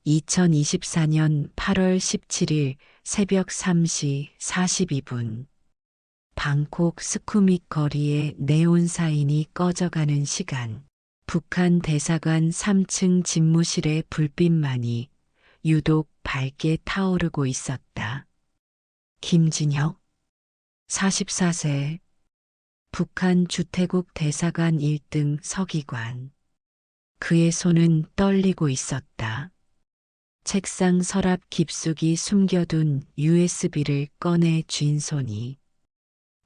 2024년 8월 17일 새벽 3시 42분. 방콕 스쿠밋 거리의 네온 사인이 꺼져가는 시간. 북한 대사관 3층 집무실의 불빛만이 유독 밝게 타오르고 있었다. 김진혁, 44세, 북한 주태국 대사관 1등 서기관. 그의 손은 떨리고 있었다. 책상 서랍 깊숙이 숨겨둔 USB를 꺼내 쥔 손이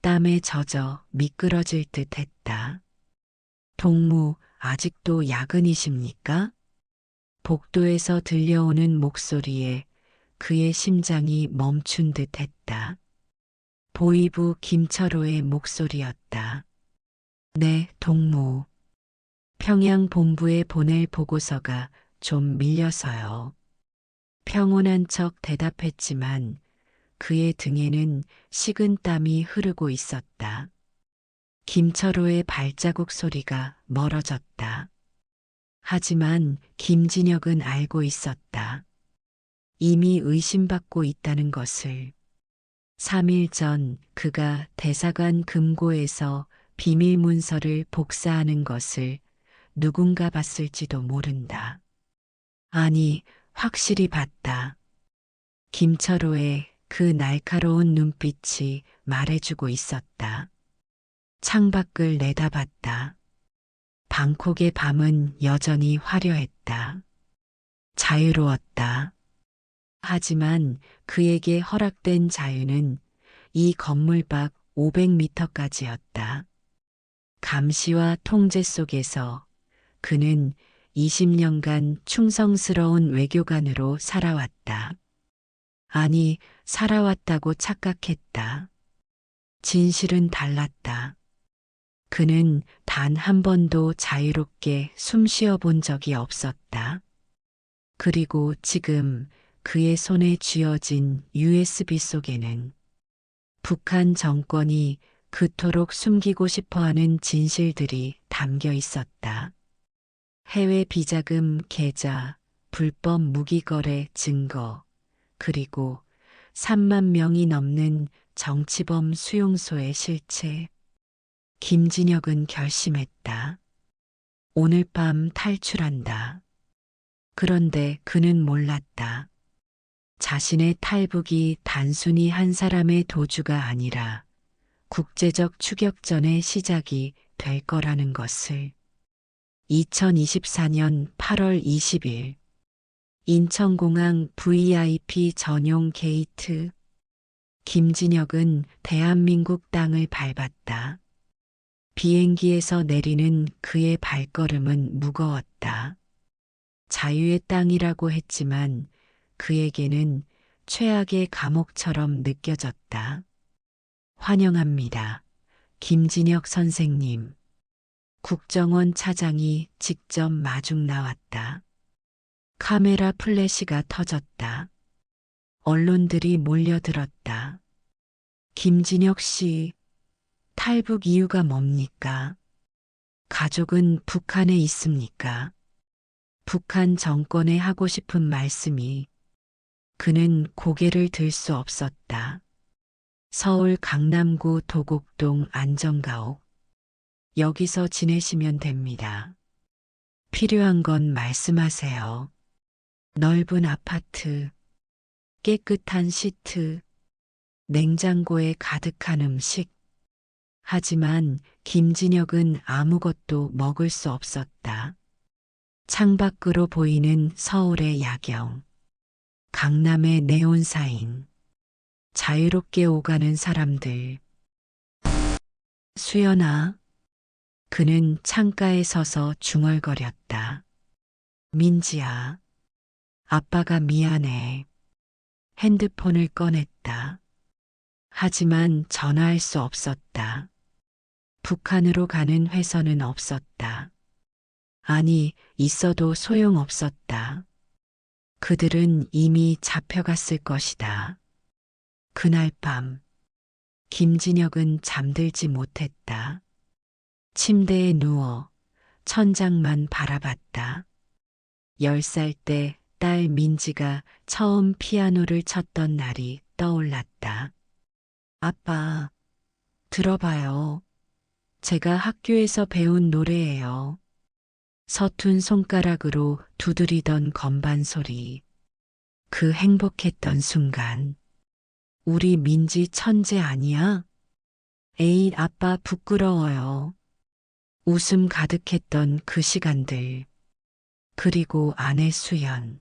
땀에 젖어 미끄러질 듯 했다. 동무, 아직도 야근이십니까? 복도에서 들려오는 목소리에 그의 심장이 멈춘 듯 했다. 보이부 김철호의 목소리였다. 네, 동무. 평양 본부에 보낼 보고서가 좀 밀려서요. 평온한 척 대답했지만 그의 등에는 식은 땀이 흐르고 있었다. 김철호의 발자국 소리가 멀어졌다. 하지만 김진혁은 알고 있었다. 이미 의심받고 있다는 것을. 3일 전 그가 대사관 금고에서 비밀 문서를 복사하는 것을 누군가 봤을지도 모른다. 아니, 확실히 봤다. 김철호의 그 날카로운 눈빛이 말해주고 있었다. 창밖을 내다봤다. 방콕의 밤은 여전히 화려했다. 자유로웠다. 하지만 그에게 허락된 자유는 이 건물 밖 500m까지였다. 감시와 통제 속에서 그는 20년간 충성스러운 외교관으로 살아왔다. 아니, 살아왔다고 착각했다. 진실은 달랐다. 그는 단 한 번도 자유롭게 숨 쉬어 본 적이 없었다. 그리고 지금 그의 손에 쥐어진 USB 속에는 북한 정권이 그토록 숨기고 싶어 하는 진실들이 담겨 있었다. 해외 비자금 계좌, 불법 무기 거래 증거, 그리고 3만 명이 넘는 정치범 수용소의 실체. 김진혁은 결심했다. 오늘 밤 탈출한다. 그런데 그는 몰랐다. 자신의 탈북이 단순히 한 사람의 도주가 아니라 국제적 추격전의 시작이 될 거라는 것을. 2024년 8월 20일 인천공항 VIP 전용 게이트. 김진혁은 대한민국 땅을 밟았다. 비행기에서 내리는 그의 발걸음은 무거웠다. 자유의 땅이라고 했지만 그에게는 최악의 감옥처럼 느껴졌다. 환영합니다. 김진혁 선생님. 국정원 차장이 직접 마중 나왔다. 카메라 플래시가 터졌다. 언론들이 몰려들었다. 김진혁 씨, 탈북 이유가 뭡니까? 가족은 북한에 있습니까? 북한 정권에 하고 싶은 말씀이. 그는 고개를 들 수 없었다. 서울 강남구 도곡동 안정가옥. 여기서 지내시면 됩니다. 필요한 건 말씀하세요. 넓은 아파트, 깨끗한 시트, 냉장고에 가득한 음식. 하지만 김진혁은 아무것도 먹을 수 없었다. 창밖으로 보이는 서울의 야경, 강남의 네온 사인, 자유롭게 오가는 사람들. 수연아. 그는 창가에 서서 중얼거렸다. 민지야. 아빠가 미안해. 핸드폰을 꺼냈다. 하지만 전화할 수 없었다. 북한으로 가는 회선은 없었다. 아니, 있어도 소용없었다. 그들은 이미 잡혀갔을 것이다. 그날 밤, 김진혁은 잠들지 못했다. 침대에 누워 천장만 바라봤다. 10살 때 딸 민지가 처음 피아노를 쳤던 날이 떠올랐다. 아빠, 들어봐요. 제가 학교에서 배운 노래예요. 서툰 손가락으로 두드리던 건반 소리. 그 행복했던 순간. 우리 민지 천재 아니야? 에이, 아빠 부끄러워요. 웃음 가득했던 그 시간들. 그리고 아내 수연.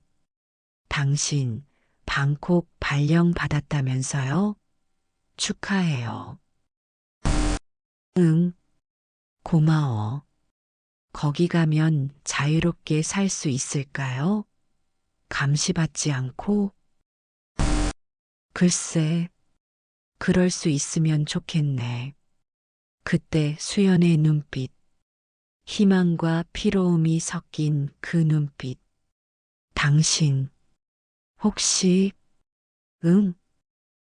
당신 방콕 발령 받았다면서요? 축하해요. 응, 고마워. 거기 가면 자유롭게 살 수 있을까요? 감시받지 않고? 글쎄, 그럴 수 있으면 좋겠네. 그때 수연의 눈빛, 희망과 피로움이 섞인 그 눈빛. 당신, 혹시, 응?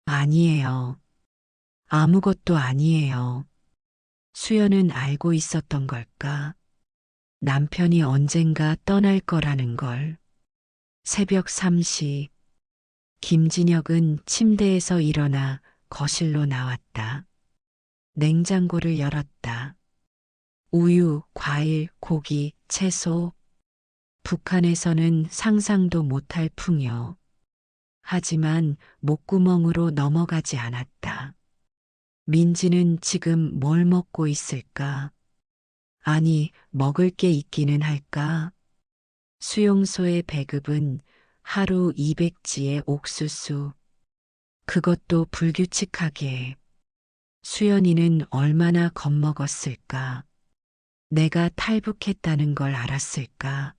아니에요. 아무것도 아니에요. 수연은 알고 있었던 걸까? 남편이 언젠가 떠날 거라는 걸. 새벽 3시, 김진혁은 침대에서 일어나 거실로 나왔다. 냉장고를 열었다. 우유, 과일, 고기, 채소. 북한에서는 상상도 못할 풍요. 하지만 목구멍으로 넘어가지 않았다. 민지는 지금 뭘 먹고 있을까? 아니, 먹을 게 있기는 할까? 수용소의 배급은 하루 200지의 옥수수. 그것도 불규칙하게. 수연이는 얼마나 겁먹었을까? 내가 탈북했다는 걸 알았을까?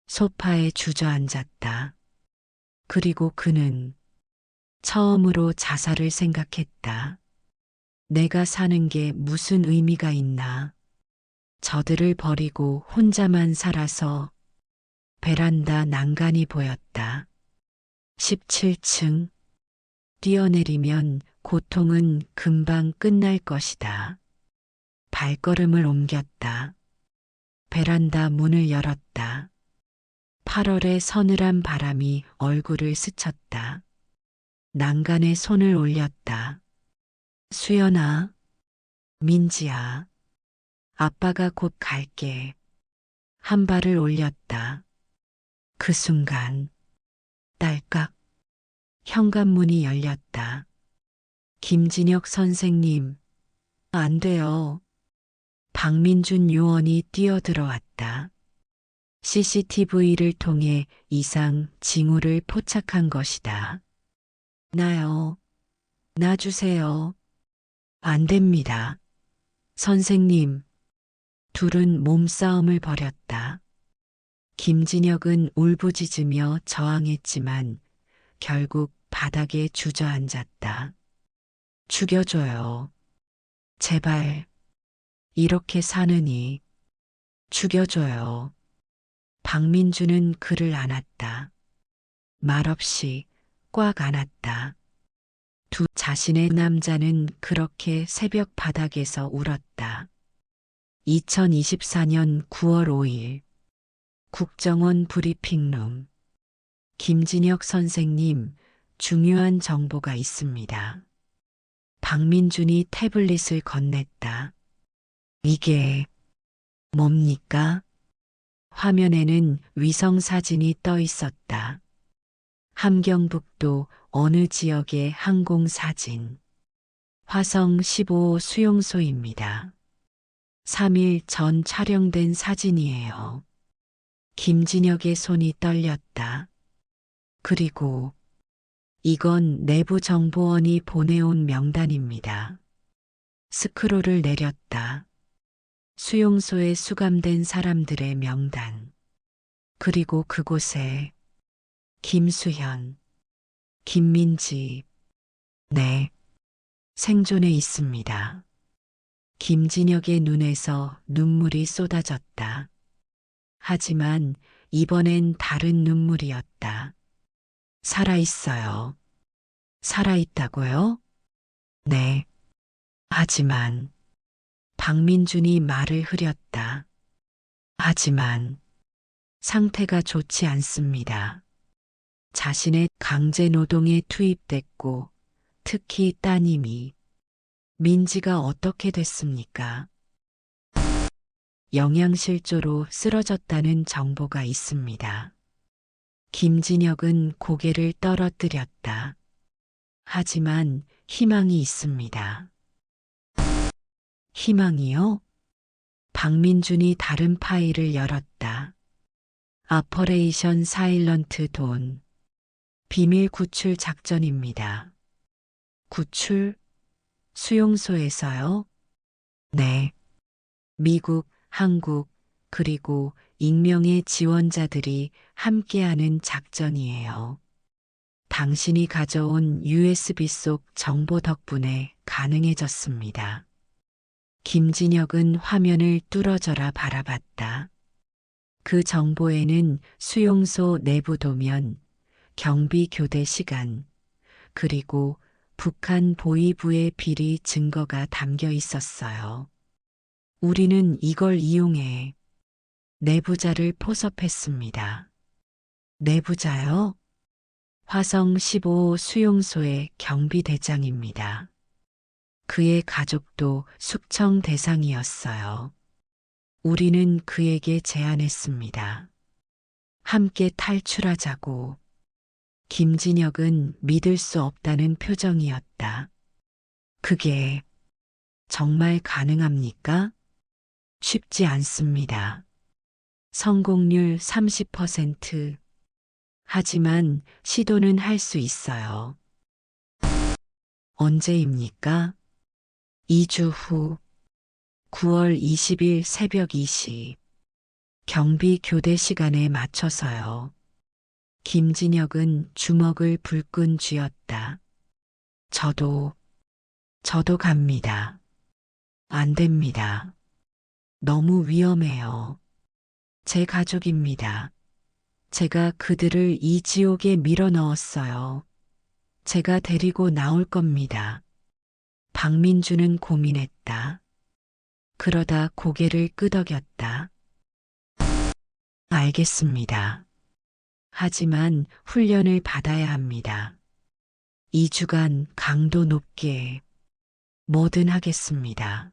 소파에 주저앉았다. 그리고 그는 처음으로 자살을 생각했다. 내가 사는 게 무슨 의미가 있나? 저들을 버리고 혼자만 살아서. 베란다 난간이 보였다. 17층. 뛰어내리면 고통은 금방 끝날 것이다. 발걸음을 옮겼다. 베란다 문을 열었다. 8월의 서늘한 바람이 얼굴을 스쳤다. 난간에 손을 올렸다. 수연아, 민지야, 아빠가 곧 갈게. 한 발을 올렸다. 그 순간, 딸깍, 현관문이 열렸다. 김진혁 선생님, 안 돼요. 박민준 요원이 뛰어들어왔다. CCTV를 통해 이상 징후를 포착한 것이다. 나요. 놔주세요. 안 됩니다. 선생님. 둘은 몸싸움을 벌였다. 김진혁은 울부짖으며 저항했지만 결국 바닥에 주저앉았다. 죽여줘요. 제발. 이렇게 사느니. 죽여줘요. 박민주는 그를 안았다. 말없이 꽉 안았다. 자신의 남자는 그렇게 새벽 바닥에서 울었다. 2024년 9월 5일 국정원 브리핑룸. 김진혁 선생님, 중요한 정보가 있습니다. 박민준이 태블릿을 건넸다. 이게 뭡니까? 화면에는 위성사진이 떠 있었다. 함경북도 어느 지역의 항공사진. 화성 15 수용소입니다. 3일 전 촬영된 사진이에요. 김진혁의 손이 떨렸다. 그리고 이건 내부정보원이 보내온 명단입니다. 스크롤을 내렸다. 수용소에 수감된 사람들의 명단. 그리고 그곳에 김수현, 김민지, 네, 생존해 있습니다. 김진혁의 눈에서 눈물이 쏟아졌다. 하지만 이번엔 다른 눈물이었다. 살아있어요. 살아있다고요? 네. 하지만 박민준이 말을 흐렸다. 하지만 상태가 좋지 않습니다. 자신의 강제 노동에 투입됐고 특히 따님이 민지가 어떻게 됐습니까? 영양실조로 쓰러졌다는 정보가 있습니다. 김진혁은 고개를 떨어뜨렸다. 하지만 희망이 있습니다. 희망이요? 박민준이 다른 파일을 열었다. 아퍼레이션 사일런트 돈. 비밀 구출 작전입니다. 구출? 수용소에서요? 네. 미국, 한국, 그리고 익명의 지원자들이 함께하는 작전이에요. 당신이 가져온 USB 속 정보 덕분에 가능해졌습니다. 김진혁은 화면을 뚫어져라 바라봤다. 그 정보에는 수용소 내부 도면, 경비 교대 시간, 그리고 북한 보위부의 비리 증거가 담겨 있었어요. 우리는 이걸 이용해 내부자를 포섭했습니다. 내부자요? 화성 15 수용소의 경비대장입니다. 그의 가족도 숙청 대상이었어요. 우리는 그에게 제안했습니다. 함께 탈출하자고. 김진혁은 믿을 수 없다는 표정이었다. 그게 정말 가능합니까? 쉽지 않습니다. 성공률 30%. 하지만 시도는 할 수 있어요. 언제입니까? 2주 후 9월 20일 새벽 2시 경비 교대 시간에 맞춰서요. 김진혁은 주먹을 불끈 쥐었다. 저도 갑니다. 안 됩니다. 너무 위험해요. 제 가족입니다. 제가 그들을 이 지옥에 밀어 넣었어요. 제가 데리고 나올 겁니다. 박민주는 고민했다. 그러다 고개를 끄덕였다. 알겠습니다. 하지만 훈련을 받아야 합니다. 2주간 강도 높게 뭐든 하겠습니다.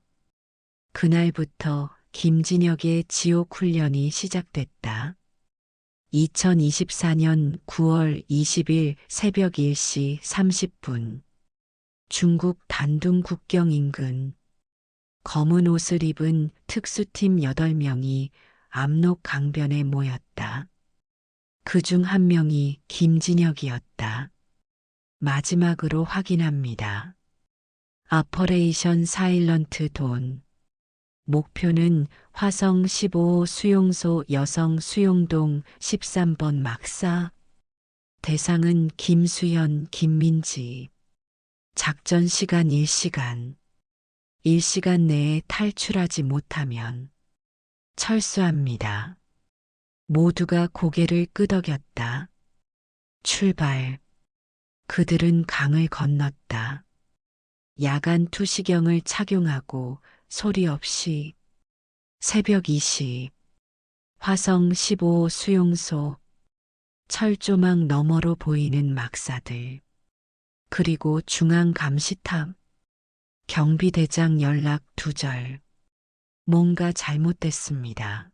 그날부터 김진혁의 지옥 훈련이 시작됐다. 2024년 9월 20일 새벽 1시 30분 중국 단둥 국경 인근 검은 옷을 입은 특수팀 8명이 압록 강변에 모였다. 그중 한 명이 김진혁이었다. 마지막으로 확인합니다. 아퍼레이션 사일런트 돈. 목표는 화성 15 수용소 여성 수용동 13번 막사. 대상은 김수현, 김민지. 작전 시간 1시간. 1시간 내에 탈출하지 못하면 철수합니다. 모두가 고개를 끄덕였다. 출발. 그들은 강을 건넜다. 야간 투시경을 착용하고 소리 없이 새벽 2시 화성 15 수용소 철조망 너머로 보이는 막사들 그리고 중앙 감시탑 경비대장 연락 두절. 뭔가 잘못됐습니다.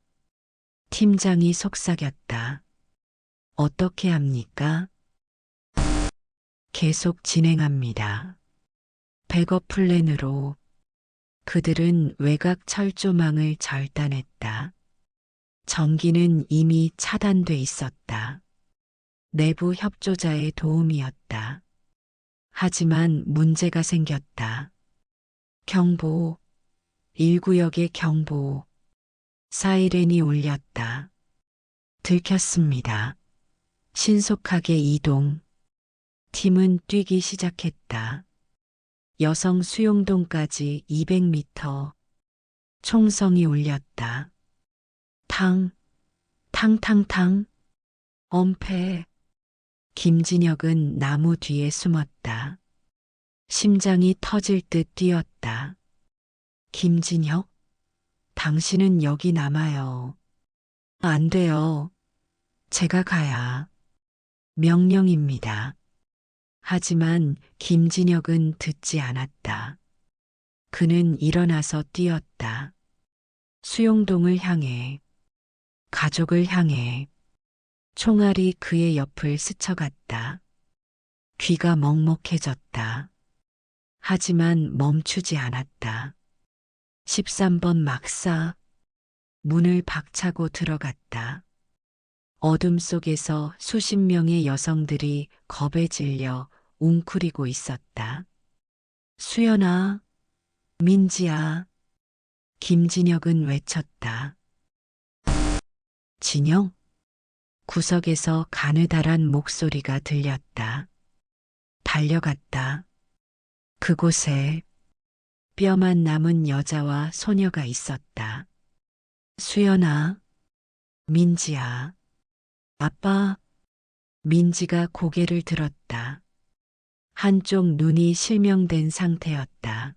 팀장이 속삭였다. 어떻게 합니까? 계속 진행합니다. 백업 플랜으로. 그들은 외곽 철조망을 절단했다. 전기는 이미 차단돼 있었다. 내부 협조자의 도움이었다. 하지만 문제가 생겼다. 경보. 1구역의 경보. 사이렌이 울렸다. 들켰습니다. 신속하게 이동. 팀은 뛰기 시작했다. 여성 수용동까지 200m. 총성이 울렸다. 탕, 탕탕탕. 엄폐. 김진혁은 나무 뒤에 숨었다. 심장이 터질 듯 뛰었다. 김진혁? 당신은 여기 남아요. 안 돼요. 제가 가야 명령입니다. 하지만 김진혁은 듣지 않았다. 그는 일어나서 뛰었다. 수용동을 향해, 가족을 향해. 총알이 그의 옆을 스쳐갔다. 귀가 먹먹해졌다. 하지만 멈추지 않았다. 13번 막사 문을 박차고 들어갔다. 어둠 속에서 수십 명의 여성들이 겁에 질려 웅크리고 있었다. 수연아, 민지야, 김진혁은 외쳤다. 진영? 구석에서 가느다란 목소리가 들렸다. 달려갔다. 그곳에 뼈만 남은 여자와 소녀가 있었다. 수연아, 민지야, 아빠. 민지가 고개를 들었다. 한쪽 눈이 실명된 상태였다.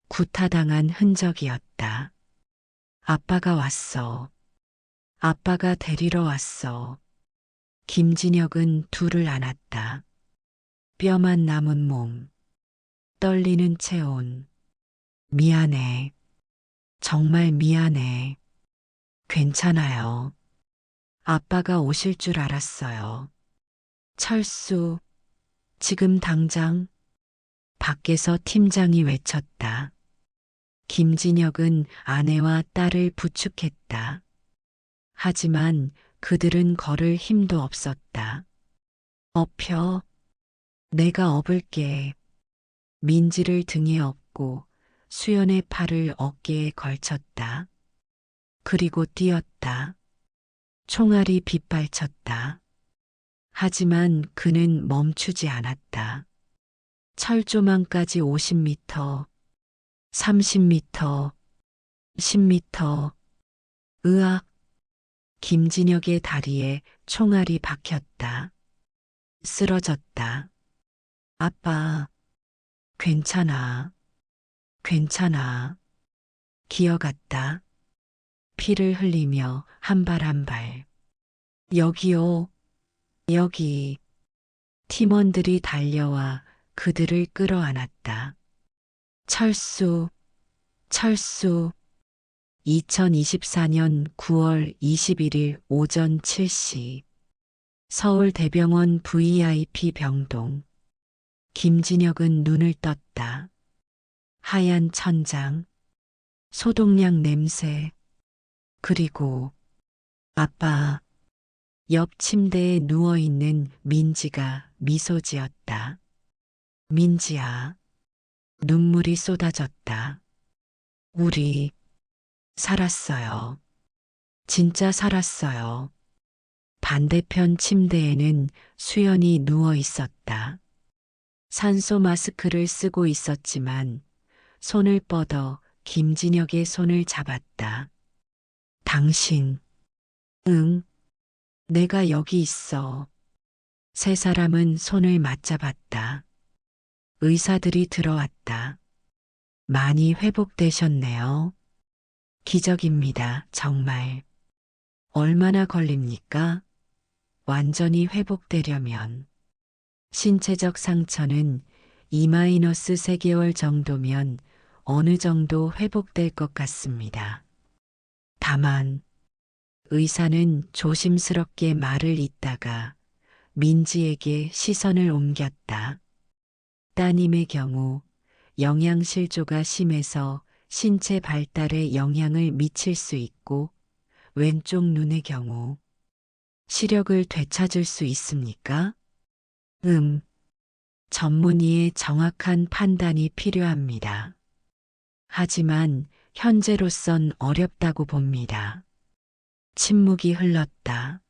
구타당한 흔적이었다. 아빠가 왔어. 아빠가 데리러 왔어. 김진혁은 둘을 안았다. 뼈만 남은 몸, 떨리는 체온. 미안해. 정말 미안해. 괜찮아요. 아빠가 오실 줄 알았어요. 철수, 지금 당장. 밖에서 팀장이 외쳤다. 김진혁은 아내와 딸을 부축했다. 하지만 그들은 걸을 힘도 없었다. 업혀. 내가 업을게. 민지를 등에 업고 수연의 팔을 어깨에 걸쳤다. 그리고 뛰었다. 총알이 빗발쳤다. 하지만 그는 멈추지 않았다. 철조망까지 50m, 30m, 10m. 으악! 김진혁의 다리에 총알이 박혔다. 쓰러졌다. 아빠, 괜찮아. 괜찮아. 기어갔다. 피를 흘리며 한 발 한 발. 여기요. 여기. 팀원들이 달려와 그들을 끌어안았다. 철수, 철수. 2024년 9월 21일 오전 7시. 서울대병원 VIP 병동. 김진혁은 눈을 떴다. 하얀 천장, 소독약 냄새, 그리고 아빠. 옆 침대에 누워있는 민지가 미소 지었다. 민지야. 눈물이 쏟아졌다. 우리 살았어요. 진짜 살았어요. 반대편 침대에는 수연이 누워 있었다. 산소 마스크를 쓰고 있었지만 손을 뻗어 김진혁의 손을 잡았다. 당신. 응, 내가 여기 있어. 세 사람은 손을 맞잡았다. 의사들이 들어왔다. 많이 회복되셨네요. 기적입니다, 정말. 얼마나 걸립니까? 완전히 회복되려면. 신체적 상처는 2-3개월 정도면 어느 정도 회복될 것 같습니다. 다만, 의사는 조심스럽게 말을 잇다가 민지에게 시선을 옮겼다. 따님의 경우 영양실조가 심해서 신체 발달에 영향을 미칠 수 있고 왼쪽 눈의 경우 시력을 되찾을 수 있습니까? 전문의의 정확한 판단이 필요합니다. 하지만 현재로선 어렵다고 봅니다. 침묵이 흘렀다.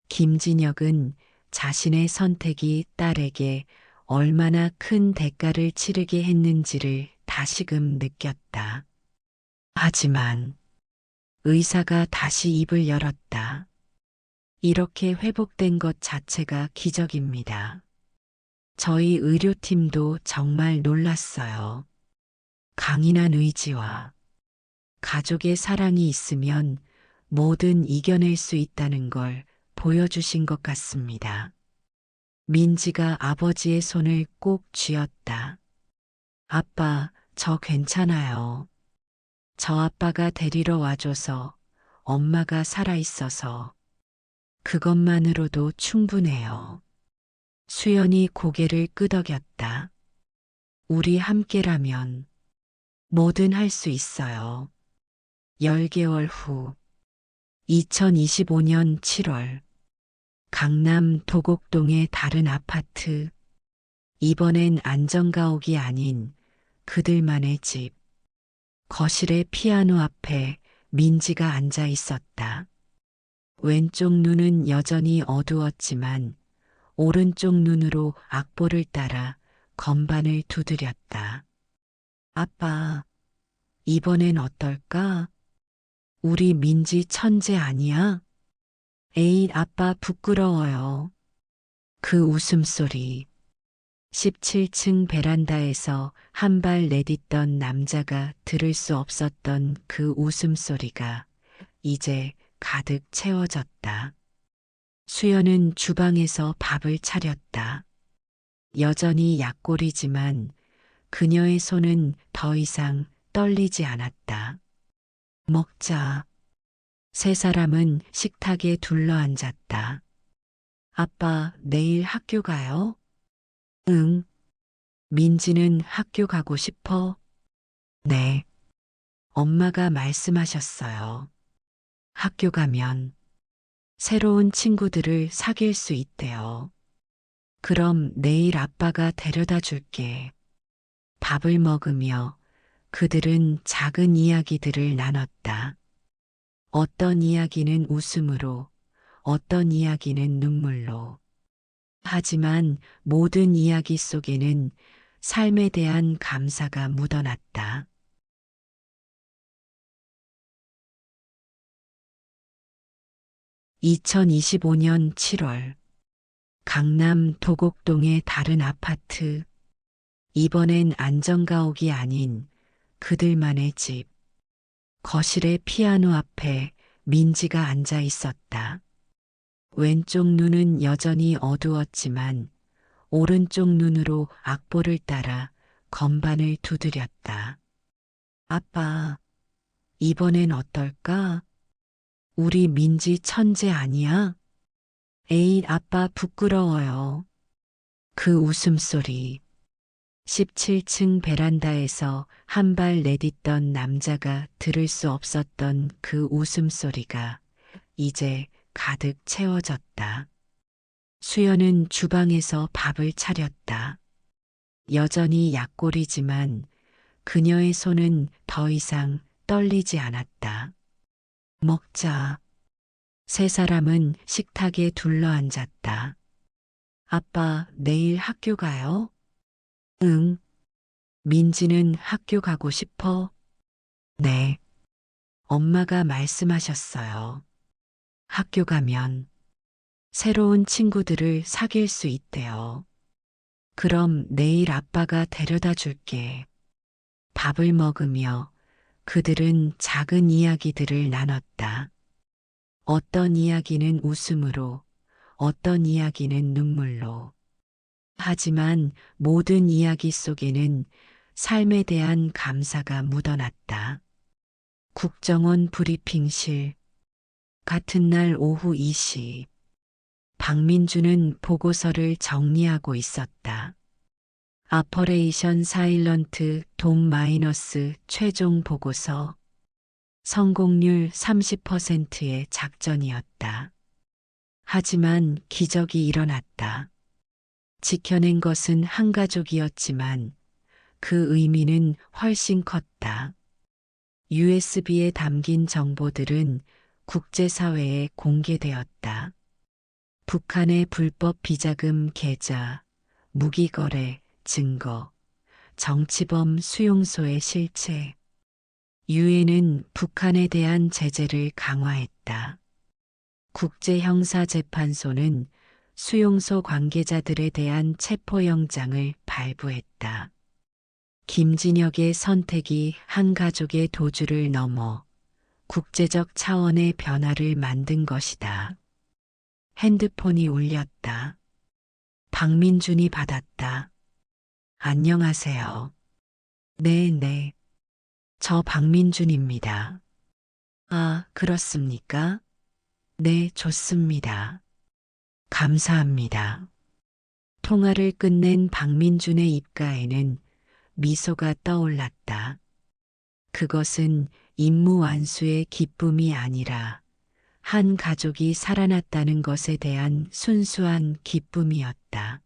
김진혁은 자신의 선택이 딸에게 얼마나 큰 대가를 치르게 했는지를 다시금 느꼈다. 하지만 의사가 다시 입을 열었다. 이렇게 회복된 것 자체가 기적입니다. 저희 의료팀도 정말 놀랐어요. 강인한 의지와 가족의 사랑이 있으면 뭐든 이겨낼 수 있다는 걸 보여주신 것 같습니다. 민지가 아버지의 손을 꼭 쥐었다. 아빠, 저 괜찮아요. 저 아빠가 데리러 와줘서 엄마가 살아있어서 그것만으로도 충분해요. 수연이 고개를 끄덕였다. 우리 함께라면 뭐든 할 수 있어요. 10개월 후 2025년 7월 강남 도곡동의 다른 아파트. 이번엔 안정가옥이 아닌 그들만의 집. 거실의 피아노 앞에 민지가 앉아 있었다. 왼쪽 눈은 여전히 어두웠지만 오른쪽 눈으로 악보를 따라 건반을 두드렸다. 아빠, 이번엔 어떨까? 우리 민지 천재 아니야? 에이, 아빠 부끄러워요. 그 웃음소리. 17층 베란다에서 한 발 내딛던 남자가 들을 수 없었던 그 웃음소리가 이제 가득 채워졌다. 수연은 주방에서 밥을 차렸다. 여전히 약골이지만 그녀의 손은 더 이상 떨리지 않았다. 먹자. 세 사람은 식탁에 둘러앉았다. 아빠, 내일 학교 가요? 응. 민지는 학교 가고 싶어? 네. 엄마가 말씀하셨어요. 학교 가면 새로운 친구들을 사귈 수 있대요. 그럼 내일 아빠가 데려다 줄게. 밥을 먹으며 그들은 작은 이야기들을 나눴다. 어떤 이야기는 웃음으로, 어떤 이야기는 눈물로. 하지만 모든 이야기 속에는 삶에 대한 감사가 묻어났다. 2025년 7월 강남 도곡동의 다른 아파트. 이번엔 안정가옥이 아닌 그들만의 집. 거실의 피아노 앞에 민지가 앉아 있었다. 왼쪽 눈은 여전히 어두웠지만 오른쪽 눈으로 악보를 따라 건반을 두드렸다. 아빠, 이번엔 어떨까? 우리 민지 천재 아니야? 에이, 아빠 부끄러워요. 그 웃음소리. 17층 베란다에서 한 발 내딛던 남자가 들을 수 없었던 그 웃음소리가 이제 가득 채워졌다. 수연은 주방에서 밥을 차렸다. 여전히 약골이지만 그녀의 손은 더 이상 떨리지 않았다. 먹자. 세 사람은 식탁에 둘러앉았다. 아빠, 내일 학교 가요? 응. 민지는 학교 가고 싶어? 네. 엄마가 말씀하셨어요. 학교 가면 새로운 친구들을 사귈 수 있대요. 그럼 내일 아빠가 데려다 줄게. 밥을 먹으며 그들은 작은 이야기들을 나눴다. 어떤 이야기는 웃음으로, 어떤 이야기는 눈물로. 하지만 모든 이야기 속에는 삶에 대한 감사가 묻어났다. 국정원 브리핑실. 같은 날 오후 2시. 박민주는 보고서를 정리하고 있었다. 아퍼레이션 사일런트 돔 마이너스 최종 보고서. 성공률 30%의 작전이었다. 하지만 기적이 일어났다. 지켜낸 것은 한 가족이었지만 그 의미는 훨씬 컸다. USB에 담긴 정보들은 국제사회에 공개되었다. 북한의 불법 비자금 계좌, 무기거래, 증거, 정치범 수용소의 실체. 유엔은 북한에 대한 제재를 강화했다. 국제형사재판소는 수용소 관계자들에 대한 체포영장을 발부했다. 김진혁의 선택이 한 가족의 도주를 넘어 국제적 차원의 변화를 만든 것이다. 핸드폰이 울렸다. 박민준이 받았다. 안녕하세요. 네. 저 박민준입니다. 아, 그렇습니까? 네, 좋습니다. 감사합니다. 통화를 끝낸 박민준의 입가에는 미소가 떠올랐다. 그것은 임무 완수의 기쁨이 아니라 한 가족이 살아났다는 것에 대한 순수한 기쁨이었다.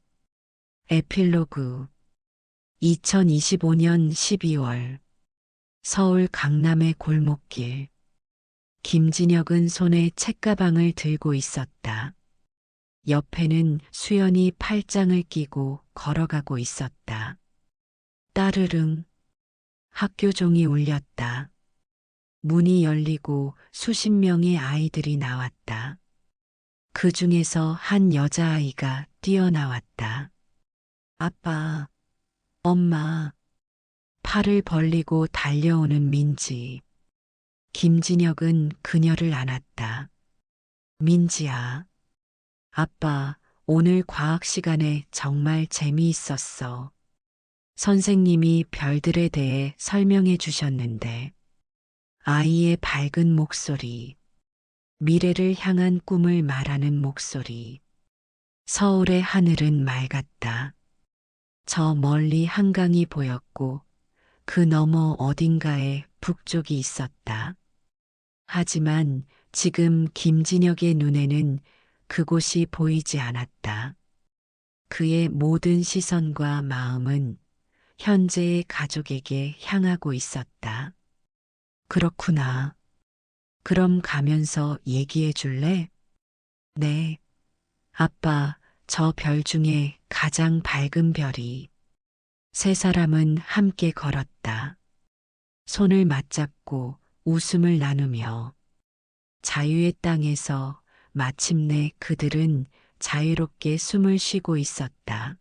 에필로그 2025년 12월 서울 강남의 골목길 김진혁은 손에 책가방을 들고 있었다. 옆에는 수연이 팔짱을 끼고 걸어가고 있었다. 따르릉 학교 종이 울렸다. 문이 열리고 수십 명의 아이들이 나왔다. 그 중에서 한 여자아이가 뛰어나왔다. 아빠, 엄마, 팔을 벌리고 달려오는 민지. 김진혁은 그녀를 안았다. 민지야, 아빠, 오늘 과학 시간에 정말 재미있었어. 선생님이 별들에 대해 설명해 주셨는데, 아이의 밝은 목소리, 미래를 향한 꿈을 말하는 목소리. 서울의 하늘은 맑았다. 저 멀리 한강이 보였고, 그 너머 어딘가에 북쪽이 있었다. 하지만 지금 김진혁의 눈에는 그곳이 보이지 않았다. 그의 모든 시선과 마음은 현재의 가족에게 향하고 있었다. 그렇구나. 그럼 가면서 얘기해 줄래? 네. 아빠, 저 별 중에 가장 밝은 별이. 세 사람은 함께 걸었다. 손을 맞잡고 웃음을 나누며 자유의 땅에서 마침내 그들은 자유롭게 숨을 쉬고 있었다.